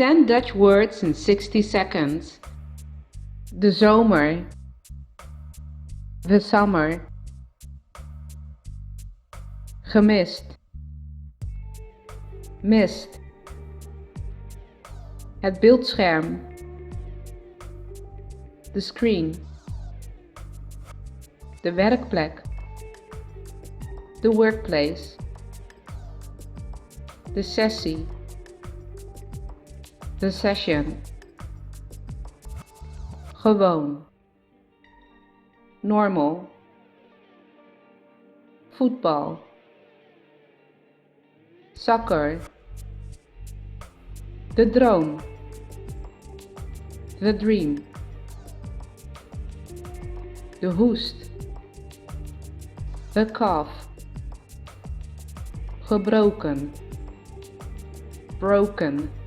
10 Dutch words in 60 seconds. De zomer. The summer. Gemist. Mist. Het beeldscherm. De screen. De werkplek. The workplace. De sessie. The session. Gewoon. Normal. Voetbal. Soccer. De droom. The dream. De hoest. The cough. Gebroken. Broken.